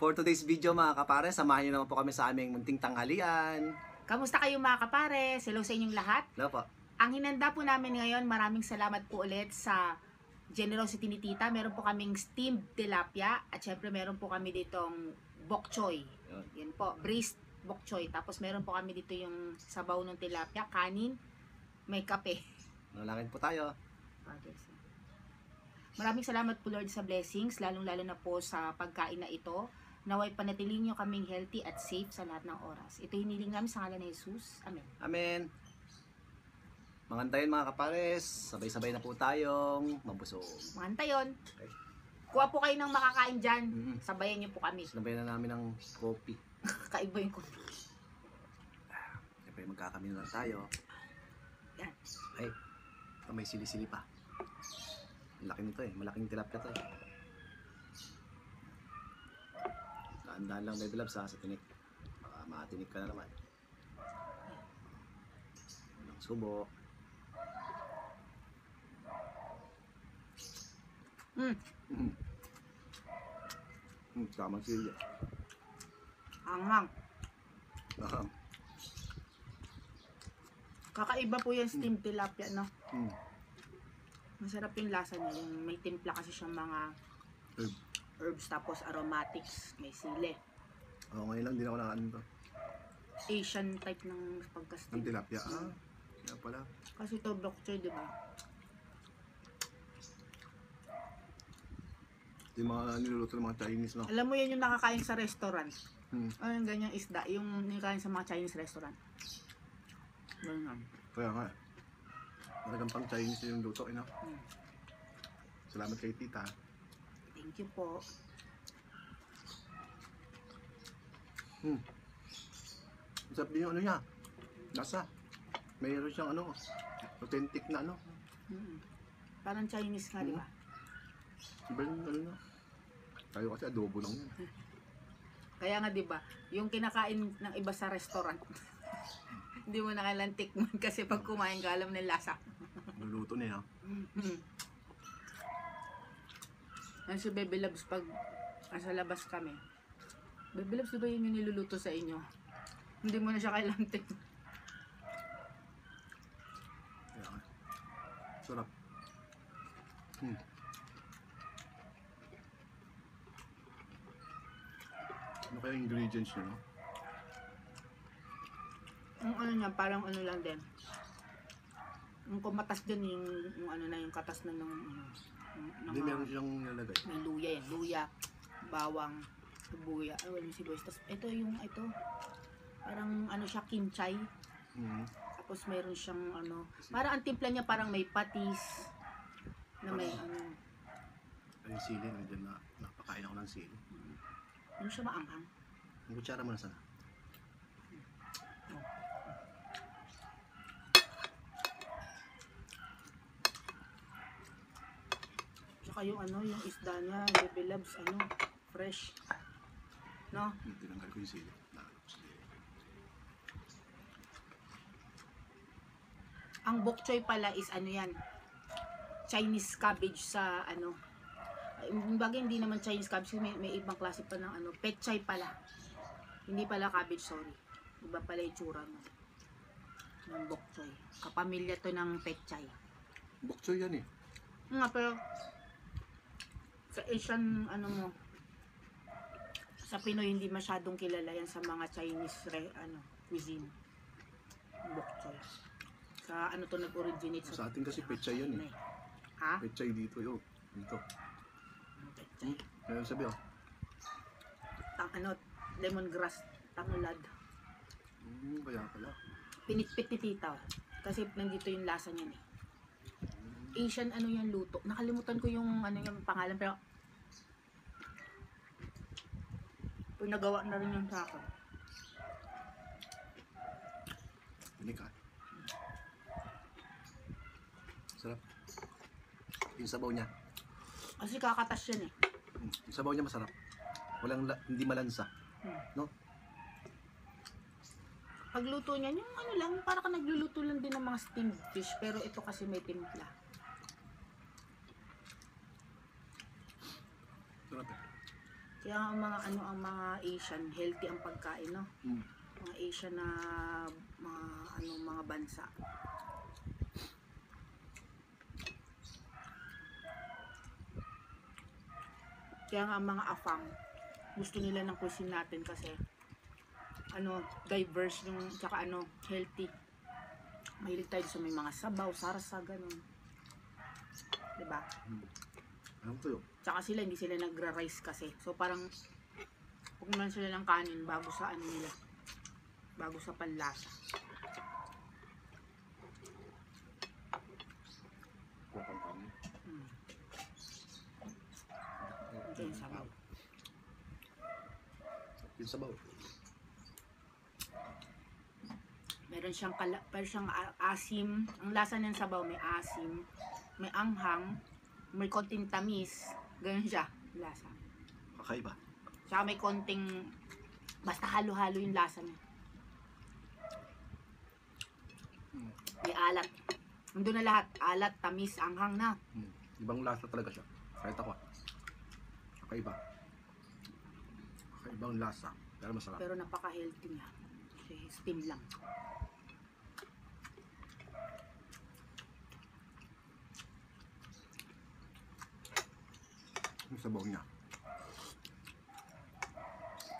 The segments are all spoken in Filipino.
For today's video mga kapare, samahan nyo naman po kami sa aming munting tanghalian. Kamusta kayo mga kapare? Hello sa inyong lahat. Hello po. Ang hinanda po namin ngayon, maraming salamat po ulit sa generosity ni Tita. Meron po kaming steamed tilapia at syempre meron po kami ditong bok choy. Yan po, braised bok choy. Tapos meron po kami dito yung sabaw ng tilapia, kanin, may kape. Manalangin po tayo. Maraming salamat po Lord sa blessings, lalong-lalo na po sa pagkain na ito. Naway panatilihin nyo kaming healthy at safe sa lahat ng oras. Ito hiniling namin sa ngalan ni Jesus. Amen. Amen. Mangantayin mga kapares, sabay-sabay na po tayong mabusog. Mantayon. Okay. Kuha po kayo ng makakain dyan. Sabayan nyo po kami. Sinabayan na namin ng coffee. Kakaiba yung kopi. Siyempre magkakamino lang tayo. Yan. Ay, may sili-sili pa. Laki nito eh, malaking tilapia to eh. Daan-daan lang baby loves sa tinik. Baka matinik ka na naman. Walang subo. Tamang sili. Anghang. Kakaiba po yung steamed tilapia, no? Masarap yung lasa niya. Yung may timpla kasi siyang mga herbs tapos aromatics. May sili. Ngayon lang din ako nakaano to. Asian type ng pagka-steam. Ng tilapia. Kaya pala. Kasi ito bok choy, di ba? Yung mga niluluto ng mga Chinese, no? Alam mo yan yung nakakain sa restaurant. Hmm. Yung ganyang isda. Yung nakakain sa mga Chinese restaurant. Ganyan. Kaya nga. Talagang pang Chinese yung luto, no? Salamat kay tita. Thank you po. Sarap din yung ano niya. Lasa. Mayroon siyang ano, authentic na ano. Parang Chinese nga, di ba? Iba yung ano na. Tayo kasi adobo lang yun. Kaya nga, di ba? Yung kinakain ng iba sa restaurant. Hindi mo na kailan tikman kasi pag kumain ka, alam ng lasa. Luluto niya. Yan si Baby Loves pag nasa labas kami. Baby Loves, di ba yun yung niluluto sa inyo? Hindi mo na siya kailan tikman. Kaya nga. Sarap. Ano kaya yung ingredients niya, no? Yung ano niya, parang ano lang din. Yung kumatas din yung ano na, yung katas na ng Hindi, meron siyang nilagay. may luya yan. Luya, bawang, lubuya. Ay, wala yung sibuyas. Tapos ito, parang ano siya, kimchi. Tapos mayroon siyang ano, parang ang timpla niya parang may patis. Na may ano. Yung sili, nandiyan na. Napakain ako ng sili. Ano siya maanghang? Yung kutsara mo na sana. Tsaka yung ano, yung isda niya, Baby Loves, ano, fresh. No? Tinanggal ko yung sili. Ang bok choy pala is ano yan, Chinese cabbage sa ano. Bagay hindi naman Chinese cabbage, may ibang klase pa ng ano, pechay pala. Hindi pala cabbage, sorry. Iba pala yung tsura ng bok choy. Kapamilya to ng pechay. Bok choy yan eh. Nga, pero sa Asian, ano mo, sa Pinoy, hindi masyadong kilala yan sa mga Chinese cuisine. Bok choy. Sa ano to nag-originate Sa atin kasi pechay yan eh. Ha? Pechay dito yun. Dito. Pechay. Kaya sabi oh. Lemongrass, tanglad. Kaya pala. Pinitpit ni tita. Kasi nandito yung lasa niyan eh. Asian ano yan luto. Nakalimutan ko yung ano yung pangalan pero pinagawa na rin yung sa akin. Pinik ha. Sarap. Yung sabaw niya. Kasi kakatas yan eh. Yung sabaw niya masarap. Hindi malansa. No? Pagluto niyan, yung ano lang, para ka nagluluto lang din ng mga steamed fish. Pero ito kasi may timpla. Sarap eh. Kaya ang mga ano, ang mga Asian, healthy ang pagkain, no? Mm. Mga Asian na mga bansa. Kaya nga ang mga afang, gusto nila ng cuisine natin kasi diverse yung, tsaka healthy. Mahilig tayo sa may mga sabaw, sarsa, ganun. Diba? Alam ko yun. Tsaka hindi sila nagra-rice kasi. So parang, pagkunan sila ng kanin bago sa nila. Bago sa panlasa. Kuha pang kanin. Ito yung sabaw. Yung sabaw. Meron siyang asim. Ang lasa ng sabaw may asim, may anghang, may konting tamis. Ganun siya, lasa. Kakaiba. Tsaka may konting, basta halo-halo yung lasa niya. May alat. Nandun na lahat. Alat, tamis, anghang na. Ibang lasa talaga siya. Kahit ako. Kakaiba. Kakaibang lasa. Pero masarap. Pero napaka-healthy niya. Kasi steam lang. Yung sabaw niya.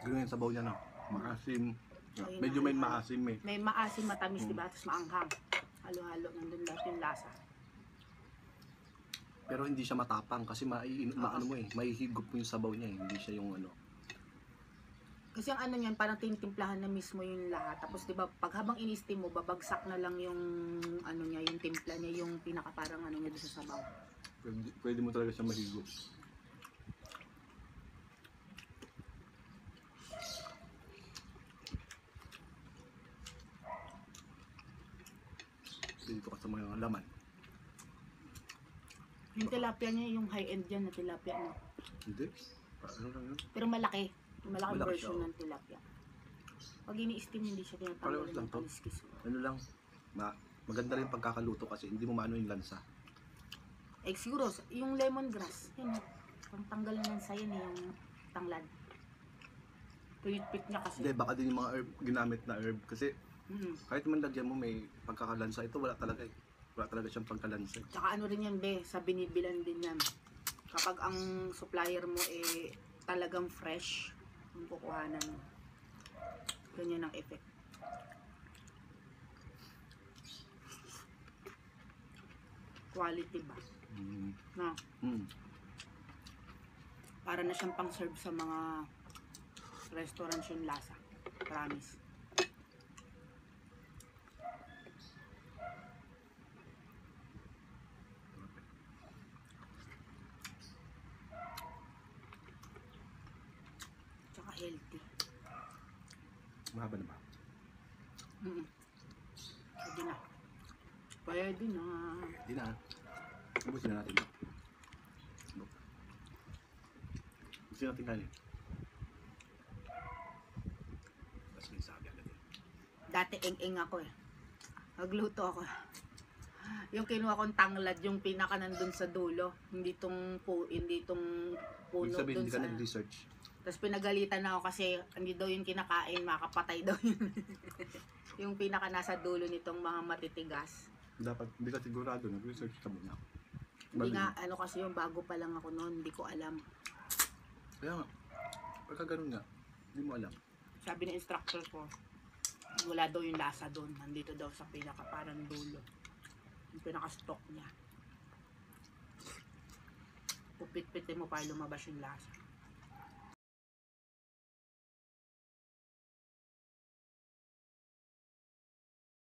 Ganun yung sabaw niya na. Maasim. Ayun Medyo na, may ayun. maasim eh. May maasim, matamis, diba? Tapos maanghang. Halo-halo. Nandun lahat yung lasa. Pero hindi siya matapang kasi maano mo eh. Mahihigop mo yung sabaw niya eh. Hindi siya yung ano. Kasi ang niyan, parang tintimplahan na mismo yung lahat. Tapos 'di ba, pag habang ini-steam mo, babagsak na lang yung niya, yung timpla niya, yung pinaka parang niya doon sa sabaw. Pwede mo talaga siya mahigop. Dito ka sa mga laman. Yung tilapia niya, yung high-end yan na tilapia, no? Hindi. Ano lang yun? Pero malaki. Malaking Malaki version siya, ng tilapia. Pag ini-steam, hindi siya tinatanggal Parehas lang ng to. kaliskis. Ano lang. Maganda rin pagkakaluto kasi hindi mo maano yung lansa. Siguro, yung lemongrass, yun, pang tanggal ng sayan yung tanglad. Pit niya kasi. Hindi, baka din yung mga herb, ginamit na herb. Kasi Mm. kahit man lagyan mo may pagkakalansa, ito wala talaga eh. Wala talaga siyang pagkalansa eh. Tsaka rin yan, sa binibilan din yan. Kapag ang supplier mo talagang fresh, yung kukuhanan mo. Ganyan ang effect. Quality ba? No? Para na siyang pang-serve sa mga restaurants yung lasa. Promise. Tsaka healthy. Mahaba na ba? Pwede na. Pwede na. Hindi na. Ubusin na natin. Ubusin natin kanin. Tapos may sabi agad eh. Dati eng-eng ako eh. Nagluto ako. Yung kinuha kong tanglad, yung pinaka nandun sa dulo. Hindi tong puno Ibig sabihin, dun hindi ka sa... nag-research. Tapos pinagalitan na ako kasi hindi daw yun kinakain, makapatay daw yun. Yung pinaka nasa dulo nitong mga matitigas. Dapat, hindi ka sigurado, nag-research ka muna. Hindi nga, kasi yung bago pa lang ako noon, hindi ko alam. Kaya nga, pagka ganun nga, hindi mo alam. Sabi ng instructor ko, wala daw yung lasa doon. Nandito daw sa pinaka parang dulo. Yung pinaka-stock niya. Pupit-pitin mo para lumabas yung lasa.